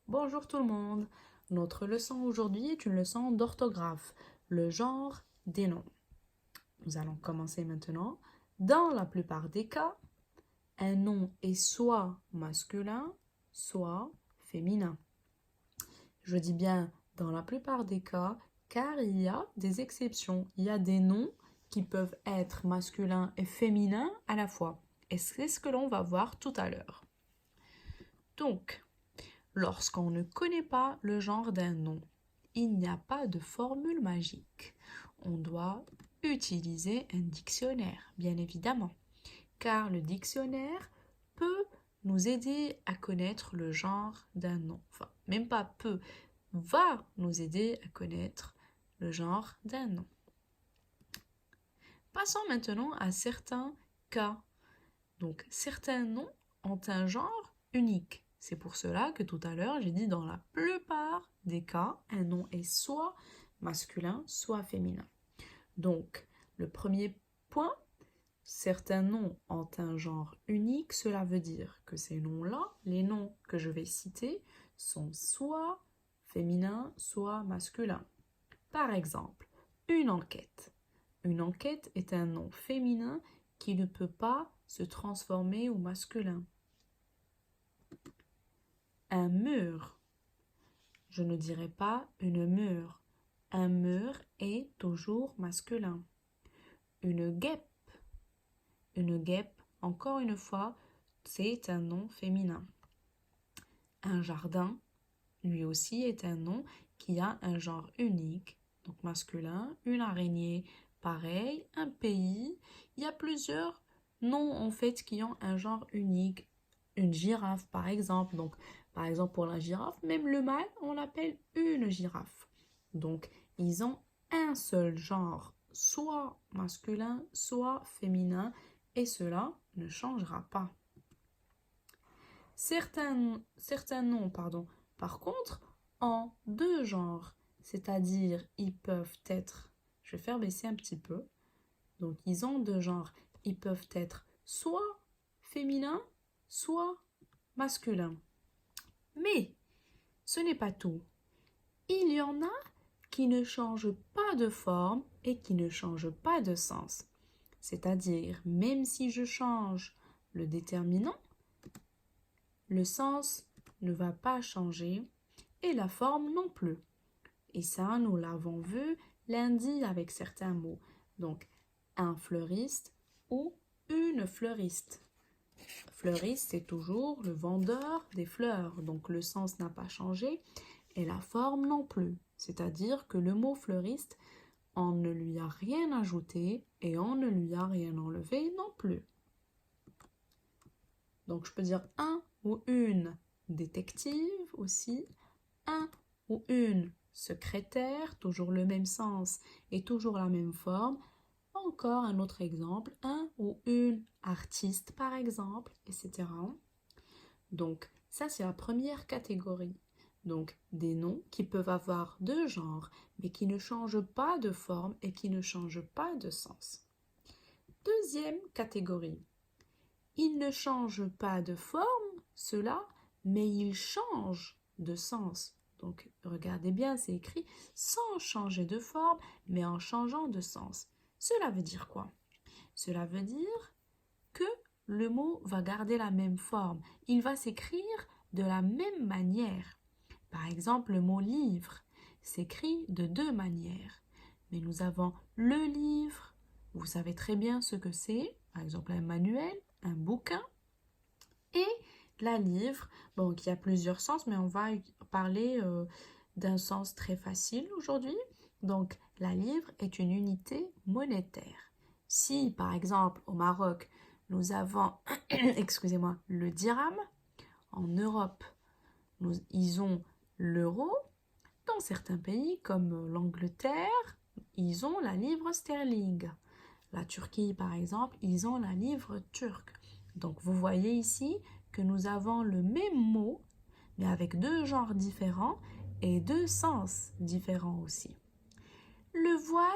Bonjour tout le monde. Notre leçon aujourd'hui est une leçon d'orthographe, le genre des noms. Nous allons commencer maintenant. Dans la plupart des cas, un nom est soit masculin, soit féminin. Je dis bien dans la plupart des cas, car il y a des exceptions. Il y a des noms qui peuvent être masculins et féminins à la fois. Et c'est ce que l'on va voir tout à l'heure. Donc, lorsqu'on ne connaît pas le genre d'un nom, il n'y a pas de formule magique. On doit utiliser un dictionnaire, bien évidemment, car le dictionnaire peut nous aider à connaître le genre d'un nom. Enfin, même pas peut, va nous aider à connaître le genre d'un nom. Passons maintenant à certains cas. Donc, certains noms ont un genre unique. C'est pour cela que tout à l'heure, j'ai dit dans la plupart des cas, un nom est soit masculin, soit féminin. Donc, le premier point, certains noms ont un genre unique. Cela veut dire que ces noms-là, les noms que je vais citer, sont soit féminins, soit masculins. Par exemple, une enquête. Une enquête est un nom féminin qui ne peut pas se transformer au masculin. Un mur. Je ne dirais pas une mur. Un mur est toujours masculin. Une guêpe. Une guêpe, encore une fois, c'est un nom féminin. Un jardin, lui aussi, est un nom qui a un genre unique, donc masculin. Une araignée, pareil. Un pays, il y a plusieurs noms en fait qui ont un genre unique. Une girafe, par exemple. Donc, par exemple, pour la girafe, même le mâle, on l'appelle une girafe. Donc, ils ont un seul genre, soit masculin, soit féminin, et cela ne changera pas. Certains noms, par contre, ont deux genres, c'est-à-dire ils peuvent être, je vais faire baisser un petit peu, donc ils ont deux genres, ils peuvent être soit féminin, soit masculin. Mais ce n'est pas tout. Il y en a qui ne changent pas de forme et qui ne changent pas de sens. C'est-à-dire, même si je change le déterminant, le sens ne va pas changer et la forme non plus. Et ça, nous l'avons vu lundi avec certains mots. Donc, un fleuriste ou une fleuriste. Fleuriste, c'est toujours le vendeur des fleurs. Donc, le sens n'a pas changé et la forme non plus. C'est-à-dire que le mot fleuriste, on ne lui a rien ajouté et on ne lui a rien enlevé non plus. Donc, je peux dire un ou une détective aussi, un ou une secrétaire, toujours le même sens et toujours la même forme. Encore un autre exemple, un ou une artiste par exemple, etc. Donc, ça c'est la première catégorie. Donc, des noms qui peuvent avoir deux genres, mais qui ne changent pas de forme et qui ne changent pas de sens. Deuxième catégorie. Ils ne changent pas de forme, ceux-là, mais ils changent de sens. Donc, regardez bien, c'est écrit sans changer de forme, mais en changeant de sens. Cela veut dire quoi? Cela veut dire que le mot va garder la même forme. Il va s'écrire de la même manière. Par exemple, le mot livre s'écrit de deux manières. Mais nous avons le livre, vous savez très bien ce que c'est, par exemple un manuel, un bouquin, et la livre, bon, qui a plusieurs sens, mais on va parler d'un sens très facile aujourd'hui. Donc, la livre est une unité monétaire. Si, par exemple, au Maroc, nous avons, excusez-moi, le dirham, en Europe, ils ont l'euro. Dans certains pays, comme l'Angleterre, ils ont la livre sterling. La Turquie, par exemple, ils ont la livre turque. Donc, vous voyez ici que nous avons le même mot, mais avec deux genres différents et deux sens différents aussi. Le voile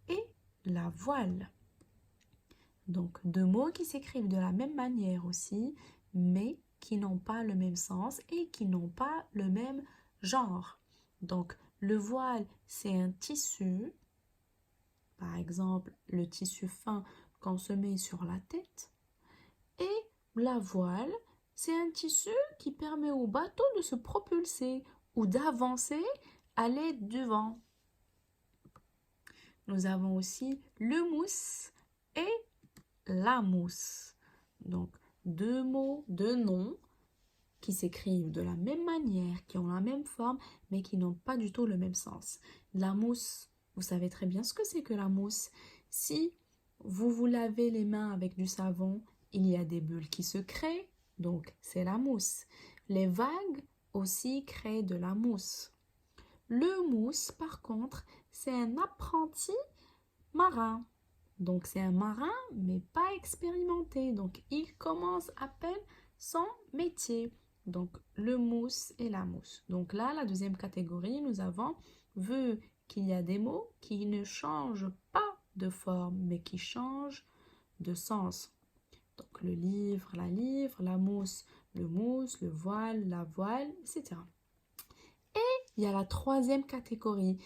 et la voile. Donc, deux mots qui s'écrivent de la même manière aussi, mais qui n'ont pas le même sens et qui n'ont pas le même genre. Donc, le voile, c'est un tissu, par exemple, le tissu fin qu'on se met sur la tête. Et la voile, c'est un tissu qui permet au bateau de se propulser ou d'avancer à l'aide du vent. Nous avons aussi le mousse et la mousse. Donc, deux mots, deux noms qui s'écrivent de la même manière, qui ont la même forme, mais qui n'ont pas du tout le même sens. La mousse, vous savez très bien ce que c'est que la mousse. Si vous vous lavez les mains avec du savon, il y a des bulles qui se créent, donc c'est la mousse. Les vagues aussi créent de la mousse. Le mousse, par contre, c'est un apprenti marin. Donc c'est un marin, mais pas expérimenté. Donc il commence à peine son métier. Donc le mousse et la mousse. Donc là, la deuxième catégorie, nous avons vu qu'il y a des mots qui ne changent pas de forme, mais qui changent de sens. Donc le livre, la mousse, le voile, la voile, etc. Et il y a la troisième catégorie,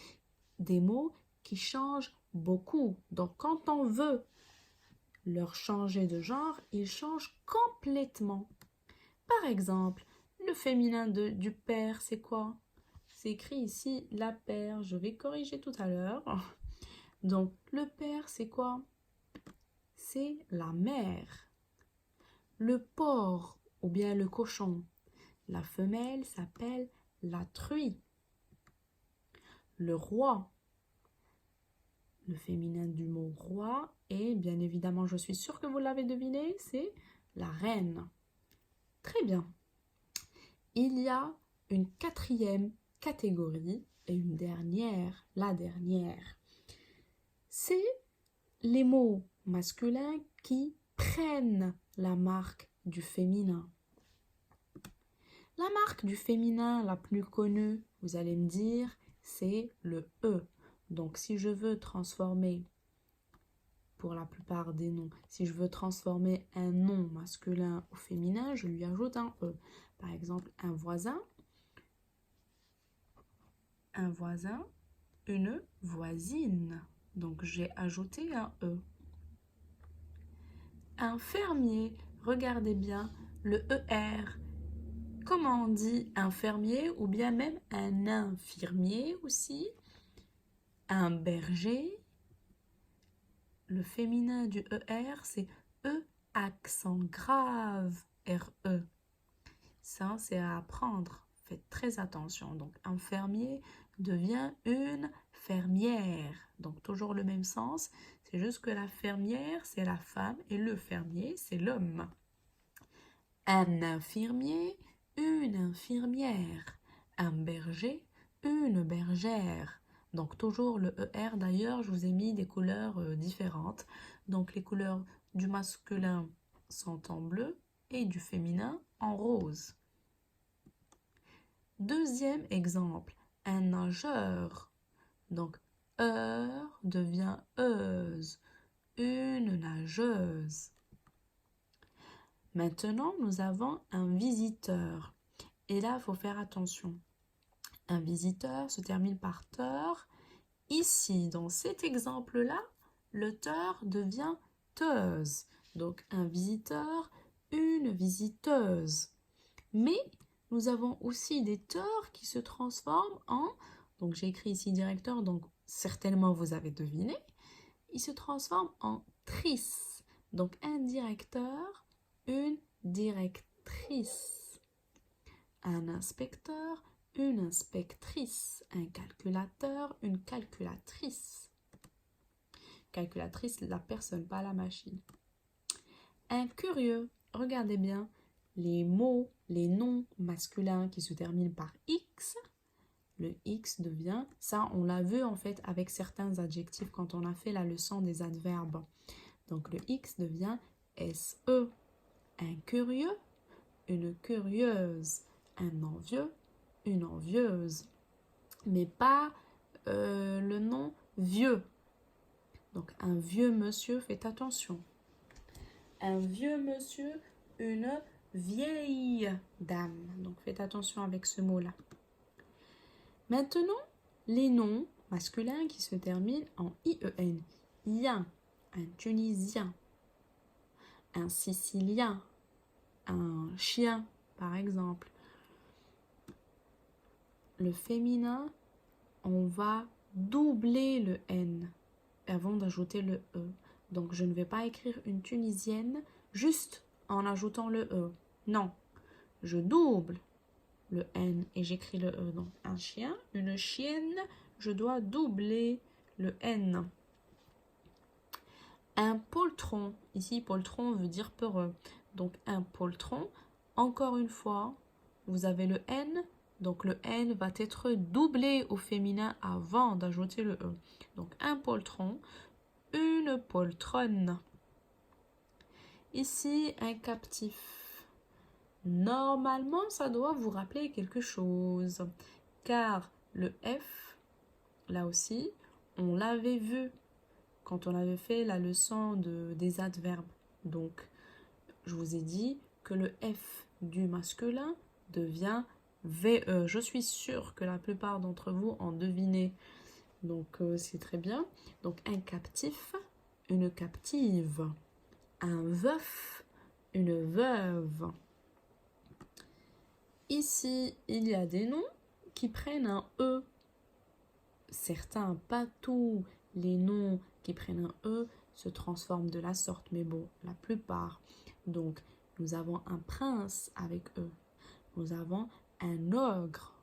des mots qui changent beaucoup. Donc quand on veut leur changer de genre, ils changent complètement. Par exemple, le féminin du père, c'est quoi? C'est écrit ici la père. Je vais corriger tout à l'heure. Donc, le père, c'est quoi? C'est la mère. Le porc ou bien le cochon, la femelle s'appelle la truie. Le roi, le féminin du mot roi, et bien évidemment, je suis sûre que vous l'avez deviné, c'est la reine. Très bien. Il y a une quatrième catégorie et une dernière, la dernière. C'est les mots masculins qui prennent la marque du féminin. La marque du féminin la plus connue, vous allez me dire, c'est le E. Donc si je veux transformer, pour la plupart des noms, si je veux transformer un nom masculin au féminin, je lui ajoute un E. Par exemple, un voisin, une voisine. Donc j'ai ajouté un E. Un fermier, regardez bien, le ER. Comment on dit infirmier ou bien même un infirmier aussi? Un berger. Le féminin du ER, c'est E accent grave, RE. Ça, c'est à apprendre. Faites très attention. Donc, infirmier devient une fermière. Donc, toujours le même sens. C'est juste que la fermière, c'est la femme et le fermier, c'est l'homme. Un infirmier, une infirmière. Un berger, une bergère. Donc toujours le ER, d'ailleurs, je vous ai mis des couleurs différentes. Donc les couleurs du masculin sont en bleu et du féminin en rose. Deuxième exemple, un nageur. Donc heure devient euse, une nageuse. Maintenant, nous avons un visiteur. Et là, il faut faire attention. Un visiteur se termine par teur. Ici, dans cet exemple-là, le teur devient teuse. Donc, un visiteur, une visiteuse. Mais nous avons aussi des teurs qui se transforment en... Donc, j'ai écrit ici directeur, donc certainement vous avez deviné. Il se transforme en trice. Donc, un directeur, une directrice. Un inspecteur, une inspectrice. Un calculateur, une calculatrice. Calculatrice, la personne, pas la machine. Un curieux, regardez bien, les mots, les noms masculins qui se terminent par X, le X devient, ça on l'a vu en fait avec certains adjectifs quand on a fait la leçon des adverbes. Donc le X devient SE. Un curieux, une curieuse. Un envieux, une envieuse. Mais pas le nom vieux. Donc un vieux monsieur, faites attention. Un vieux monsieur, une vieille dame. Donc faites attention avec ce mot-là. Maintenant, les noms masculins qui se terminent en IEN. Ien, un Tunisien, un Sicilien, un chien, par exemple. Le féminin, on va doubler le N avant d'ajouter le E. Donc, je ne vais pas écrire une Tunisienne juste en ajoutant le E. Non, je double le N et j'écris le E. Donc, un chien, une chienne, je dois doubler le N. Un poltron, ici poltron veut dire peureux. Donc, un poltron, encore une fois, vous avez le N. Donc, le N va être doublé au féminin avant d'ajouter le E. Donc, un poltron, une poltronne. Ici, un captif. Normalement, ça doit vous rappeler quelque chose. Car le F, là aussi, on l'avait vu quand on avait fait la leçon des adverbes. Donc, je vous ai dit que le F du masculin devient VE. Je suis sûre que la plupart d'entre vous en devinez. Donc, c'est très bien. Donc, un captif, une captive. Un veuf, une veuve. Ici, il y a des noms qui prennent un E. Certains, pas tous les noms qui prennent un E se transforment de la sorte, mais bon, la plupart. Donc, nous avons un prince avec E. Nous avons un ogre.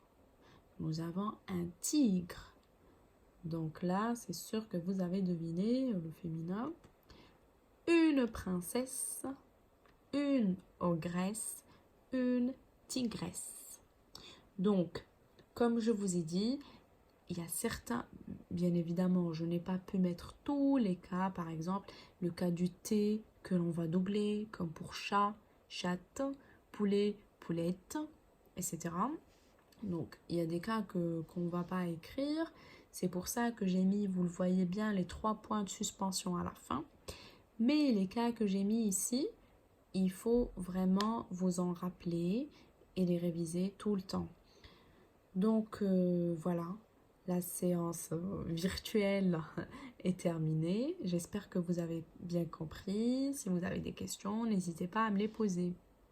Nous avons un tigre. Donc là, c'est sûr que vous avez deviné le féminin. Une princesse, une ogresse, une tigresse. Donc, comme je vous ai dit, il y a certains, bien évidemment, je n'ai pas pu mettre tous les cas, par exemple, le cas du T que l'on va doubler, comme pour chat, chatte, poulet, poulette, etc. Donc, il y a des cas qu'on ne va pas écrire. C'est pour ça que j'ai mis, vous le voyez bien, les 3 points de suspension à la fin. Mais les cas que j'ai mis ici, il faut vraiment vous en rappeler et les réviser tout le temps. Donc, voilà. La séance virtuelle est terminée. J'espère que vous avez bien compris. Si vous avez des questions, n'hésitez pas à me les poser.